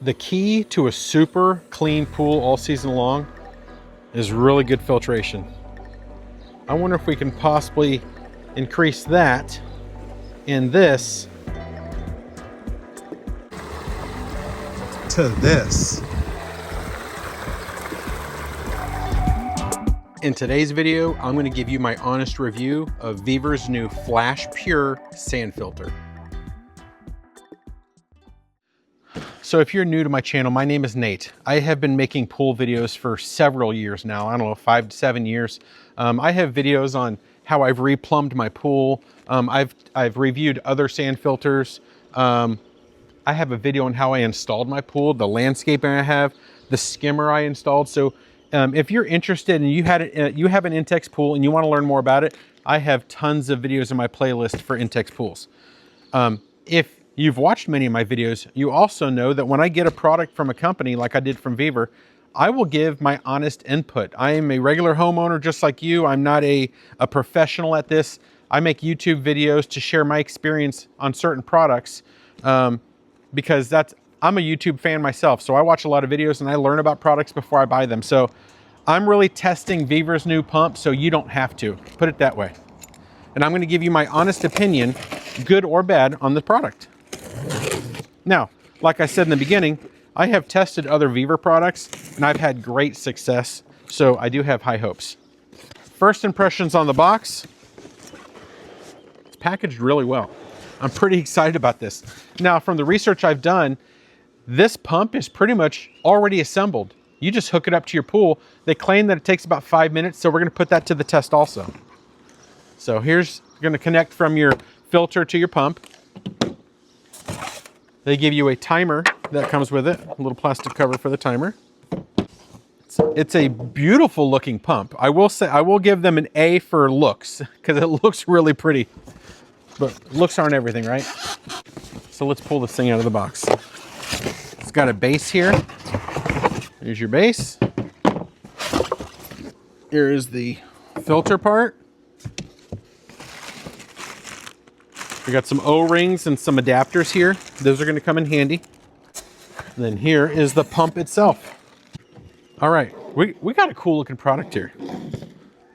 The key to a super clean pool all season long is really good filtration. I wonder if we can possibly increase that in this to this. In today's video, I'm going to give you my honest review of VEVOR's new FlashPure Sand Filter. So if you're new to my channel, my name is Nate. I have been making pool videos for several years now. I don't know, 5 to 7 years. I have videos on how I've replumbed my pool. I've reviewed other sand filters. I have a video on how I installed my pool, the landscaping I have, the skimmer I installed. So if you're interested and you have an Intex pool and you want to learn more about it, I have tons of videos in my playlist for Intex pools. If you've watched many of my videos, you also know that when I get a product from a company like I did from VEVOR, I will give my honest input. I am a regular homeowner just like you. I'm not a professional at this. I make YouTube videos to share my experience on certain products because I'm a YouTube fan myself. So I watch a lot of videos and I learn about products before I buy them. So I'm really testing VEVOR's new pump so you don't have to, put it that way. And I'm gonna give you my honest opinion, good or bad, on the product. Now, like I said in the beginning, I have tested other VEVOR products and I've had great success, so I do have high hopes. First impressions on the box, it's packaged really well. I'm pretty excited about this. Now, from the research I've done, this pump is pretty much already assembled. You just hook it up to your pool. They claim that it takes about 5 minutes, so we're gonna put that to the test also. So here's gonna connect from your filter to your pump. They give you a timer that comes with it, a little plastic cover for the timer. It's a beautiful looking pump. I will say, I will give them an A for looks because it looks really pretty, but looks aren't everything, right? So let's pull this thing out of the box. It's got a base here. Here's your base. Here is the filter part. We got some O-rings and some adapters here. Those are going to come in handy. And then here is the pump itself. All right, we got a cool looking product here.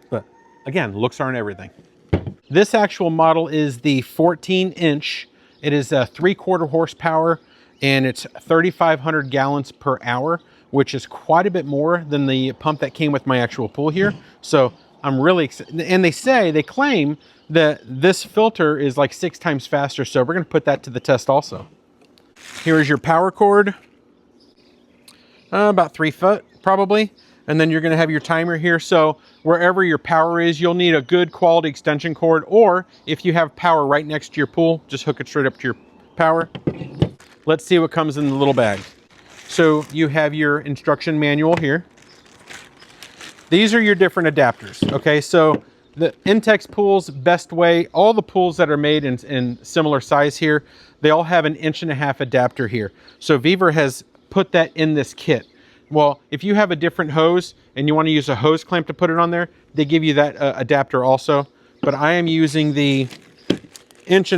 But again, looks aren't everything. This actual model is the 14-inch. It is a 3/4 horsepower and it's 3,500 gallons per hour, which is quite a bit more than the pump that came with my actual pool here. So I'm really excited. And they claim that this filter is like 6 times faster. So we're gonna put that to the test also. Here is your power cord, about 3 foot probably. And then you're gonna have your timer here. So wherever your power is, you'll need a good quality extension cord, or if you have power right next to your pool, just hook it straight up to your power. Let's see what comes in the little bag. So you have your instruction manual here. These are your different adapters, okay? So the Intex pools, best way, all the pools that are made in similar size here, they all have an 1.5 inch adapter here. So VEVOR has put that in this kit. Well, if you have a different hose and you want to use a hose clamp to put it on there, they give you that adapter also. But I am using the 1.5 inch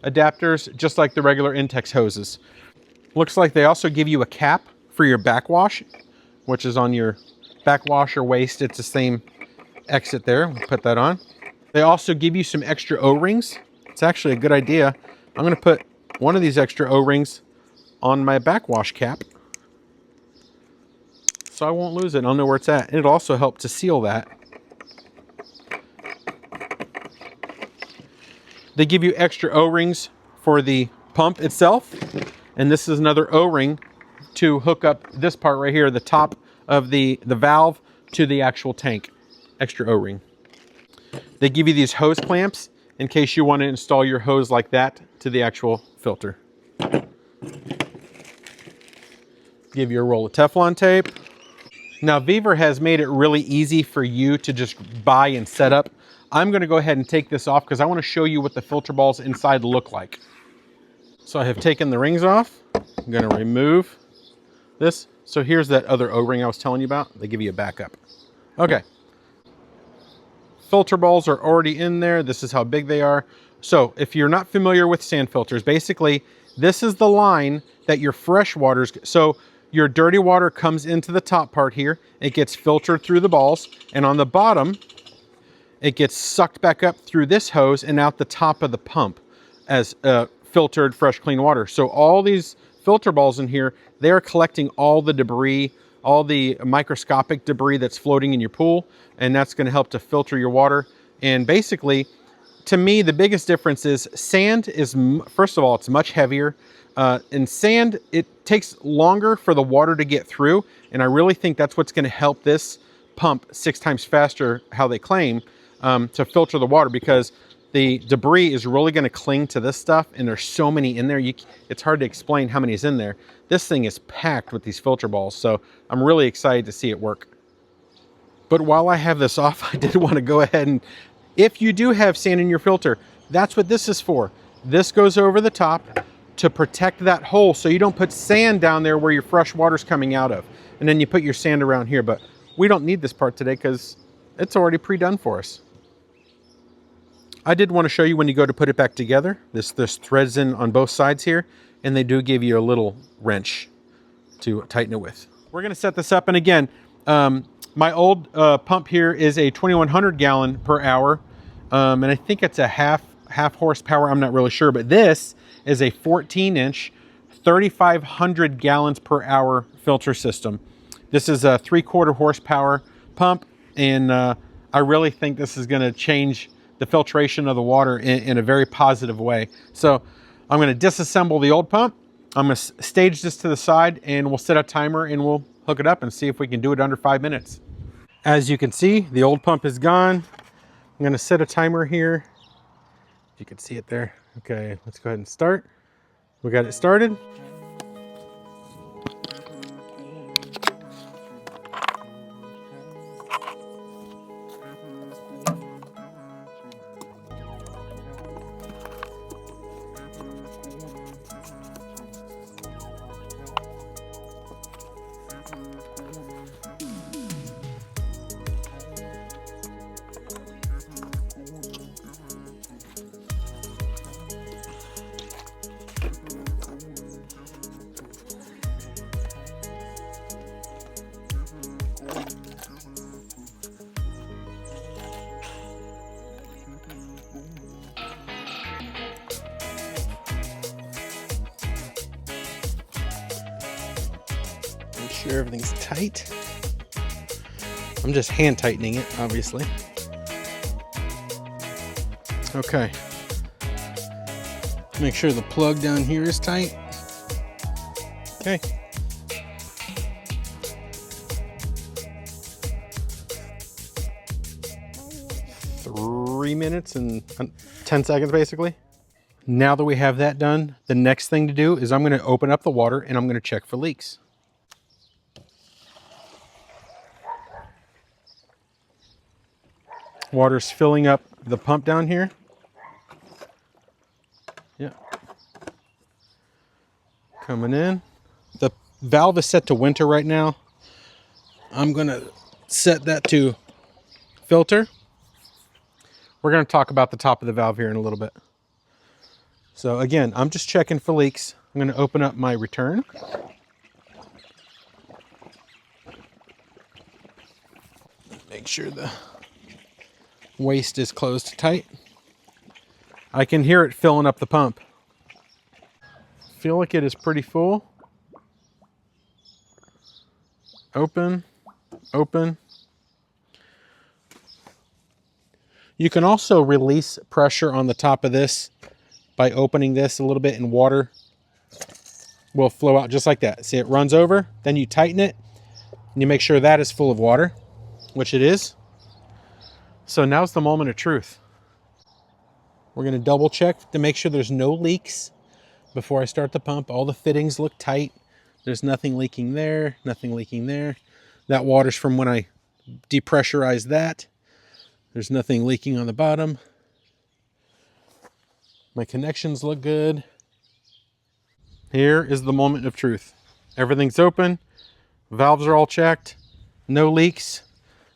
adapters, just like the regular Intex hoses. Looks like they also give you a cap for your backwash, which is on your backwash or waste. It's the same exit there. We'll put that on. They also give you some extra O-rings. It's actually a good idea. I'm going to put one of these extra O-rings on my backwash cap so I won't lose it. I'll know where it's at. And it'll also help to seal that. They give you extra O-rings for the pump itself. And this is another O-ring to hook up this part right here, the top of the valve to the actual tank. Extra O-ring. They give you these hose clamps in case you want to install your hose like that to the actual filter. Give you a roll of Teflon tape. Now VEVOR has made it really easy for you to just buy and set up. I'm going to go ahead and take this off because I want to show you what the filter balls inside look like. So I have taken the rings off. I'm going to remove this. So here's that other O-ring I was telling you about. They give you a backup. Okay. Filter balls are already in there. This is how big they are. So if you're not familiar with sand filters, basically this is the line that your fresh water's, so your dirty water comes into the top part here, it gets filtered through the balls, and on the bottom, it gets sucked back up through this hose and out the top of the pump as filtered, fresh, clean water. So all these filter balls in here, they're collecting all the debris, all the microscopic debris that's floating in your pool, and that's gonna help to filter your water. And basically, to me, the biggest difference is sand is, first of all, it's much heavier. In sand, it takes longer for the water to get through, and I really think that's what's gonna help this pump 6 times faster, how they claim, to filter the water, because the debris is really gonna cling to this stuff, and there's so many in there, it's hard to explain how many is in there. This thing is packed with these filter balls, so I'm really excited to see it work. But while I have this off, I did wanna go ahead and, if you do have sand in your filter, that's what this is for. This goes over the top to protect that hole so you don't put sand down there where your fresh water's coming out of. And then you put your sand around here, but we don't need this part today because it's already pre-done for us. I did want to show you when you go to put it back together. This threads in on both sides here, and they do give you a little wrench to tighten it with. We're gonna set this up, and again, my old pump here is a 2100 gallon per hour, and I think it's a half horsepower, I'm not really sure, but this is a 14-inch, 3,500 gallons per hour filter system. This is a 3/4 horsepower pump, and I really think this is gonna change the filtration of the water in a very positive way. So I'm gonna disassemble the old pump, I'm gonna stage this to the side, and we'll set a timer and we'll hook it up and see if we can do it under 5 minutes. As you can see, the old pump is gone. I'm gonna set a timer here. If you can see it there. Okay, let's go ahead and start. We got it started. Make sure everything's tight. I'm just hand tightening it, obviously. Okay. Make sure the plug down here is tight. Okay. Three minutes and 10 seconds basically. Now that we have that done, the next thing to do is I'm going to open up the water and I'm going to check for leaks. Water's filling up the pump down here. Yeah. Coming in. The valve is set to winter right now. I'm going to set that to filter. We're going to talk about the top of the valve here in a little bit. So again, I'm just checking for leaks. I'm going to open up my return. Make sure the waste is closed tight. I can hear it filling up the pump. Feel like it is pretty full. Open, open. You can also release pressure on the top of this by opening this a little bit, and water will flow out just like that. See, it runs over, then you tighten it, and you make sure that is full of water, which it is. So now's the moment of truth. We're going to double check to make sure there's no leaks before I start the pump. All the fittings look tight. There's nothing leaking there, nothing leaking there. That water's from when I depressurized that. There's nothing leaking on the bottom. My connections look good. Here is the moment of truth. Everything's open. Valves are all checked. No leaks.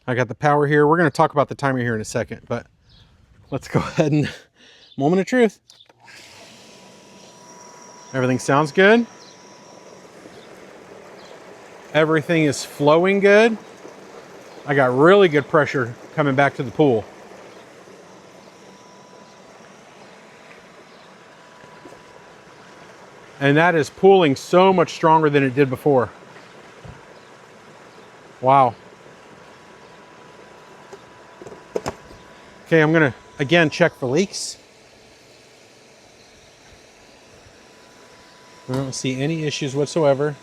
I got the power here. We're going to talk about the timer here in a second, but let's go ahead and moment of truth. Everything sounds good. Everything is flowing good. I got really good pressure coming back to the pool. And that is pooling so much stronger than it did before. Wow. Okay, I'm gonna again check for leaks. I don't see any issues whatsoever.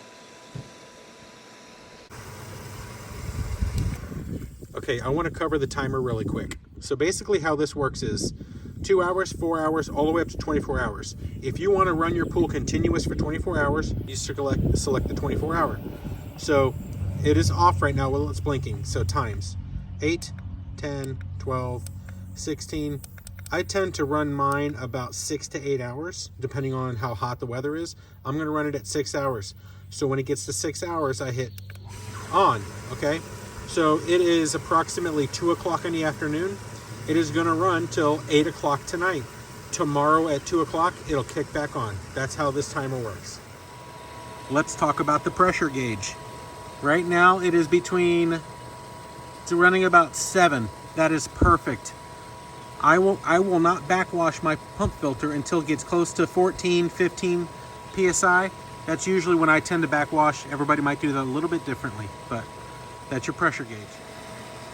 Okay, I want to cover the timer really quick. So basically how this works is 2 hours, 4 hours, all the way up to 24 hours. If you want to run your pool continuous for 24 hours, you select the 24 hour. So it is off right now while it's blinking. So times 8, 10, 12, 16. I tend to run mine about 6 to 8 hours, depending on how hot the weather is. I'm going to run it at 6 hours. So when it gets to 6 hours, I hit on, okay? So it is approximately 2 o'clock in the afternoon. It is gonna run till 8 o'clock tonight. Tomorrow at 2 o'clock, it'll kick back on. That's how this timer works. Let's talk about the pressure gauge. Right now it is it's running about 7. That is perfect. I will not backwash my pump filter until it gets close to 14, 15 PSI. That's usually when I tend to backwash. Everybody might do that a little bit differently, but that's your pressure gauge.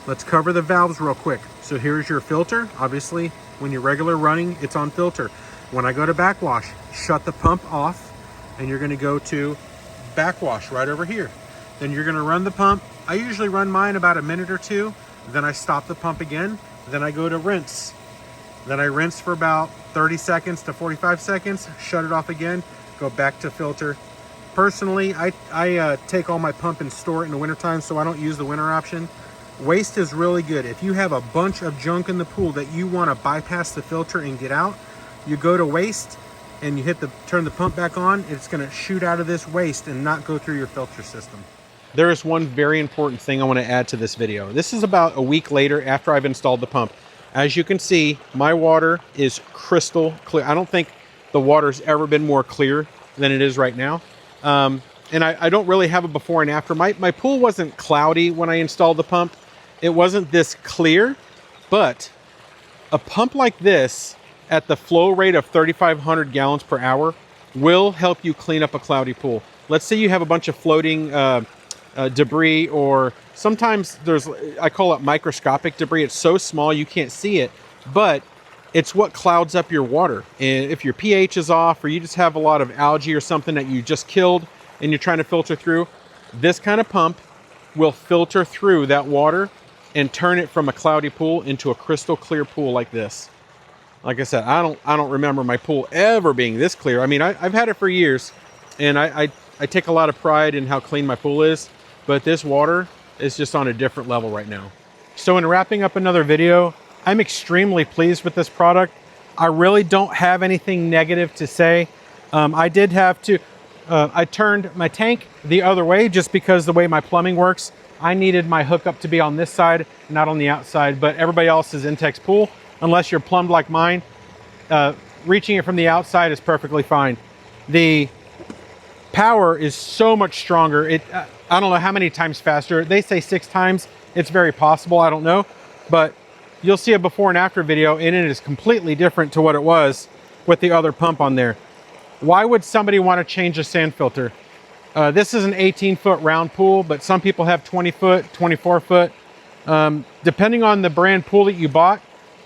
Let's cover the valves real quick. So here's your filter. Obviously, when you're regular running, it's on filter. When I go to backwash, shut the pump off, and you're gonna go to backwash right over here. Then you're gonna run the pump. I usually run mine about a minute or two, then I stop the pump again, then I go to rinse. Then I rinse for about 30 seconds to 45 seconds, shut it off again, go back to filter. Personally, I take all my pump and store it in the wintertime, so I don't use the winter option. Waste is really good. If you have a bunch of junk in the pool that you want to bypass the filter and get out, you go to waste and you turn the pump back on. It's going to shoot out of this waste and not go through your filter system. There is one very important thing I want to add to this video. This is about a week later after I've installed the pump. As you can see, my water is crystal clear. I don't think the water's ever been more clear than it is right now. And I don't really have a before and after. My pool wasn't cloudy when I installed the pump. It wasn't this clear, but a pump like this at the flow rate of 3,500 gallons per hour will help you clean up a cloudy pool. Let's say you have a bunch of floating debris, or sometimes I call it microscopic debris. It's so small you can't see it, but it's what clouds up your water. And if your pH is off, or you just have a lot of algae or something that you just killed and you're trying to filter through, this kind of pump will filter through that water and turn it from a cloudy pool into a crystal clear pool like this. Like I said, I don't remember my pool ever being this clear. I mean, I've had it for years, and I take a lot of pride in how clean my pool is, but this water is just on a different level right now. So in wrapping up another video, I'm extremely pleased with this product. I really don't have anything negative to say. I did have to, I turned my tank the other way just because the way my plumbing works. I needed my hookup to be on this side, not on the outside, but everybody else's Intex pool, unless you're plumbed like mine, reaching it from the outside is perfectly fine. The power is so much stronger. I don't know how many times faster. They say 6 times. It's very possible, I don't know, but you'll see a before and after video, and it is completely different to what it was with the other pump on there. Why would somebody want to change a sand filter? This is an 18-foot round pool, but some people have 20-foot, 24-foot. Depending on the brand pool that you bought,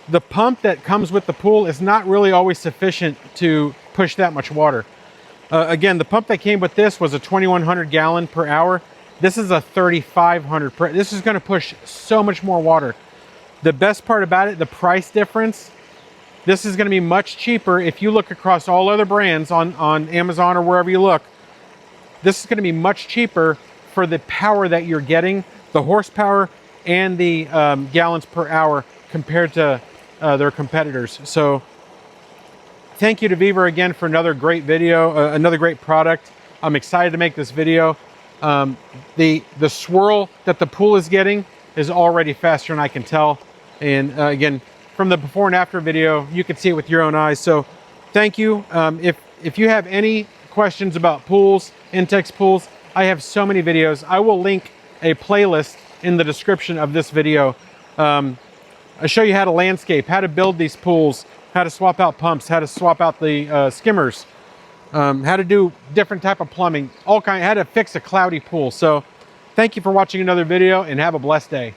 the pump that comes with the pool is not really always sufficient to push that much water. Again, the pump that came with this was a 2,100 gallon per hour. This is a 3,500 per. This is going to push so much more water. The best part about it, the price difference, this is going to be much cheaper. If you look across all other brands on Amazon or wherever you look, this is going to be much cheaper for the power that you're getting, the horsepower and the gallons per hour compared to their competitors. So thank you to VEVOR again for another great video, another great product. I'm excited to make this video. The swirl that the pool is getting is already faster than I can tell. And again, from the before and after video, you can see it with your own eyes. So thank you. If you have any questions about pools, Intex pools, I have so many videos. I will link a playlist in the description of this video. I show you how to landscape, how to build these pools, how to swap out pumps, how to swap out the skimmers, how to do different type of plumbing, how to fix a cloudy pool. So thank you for watching another video and have a blessed day.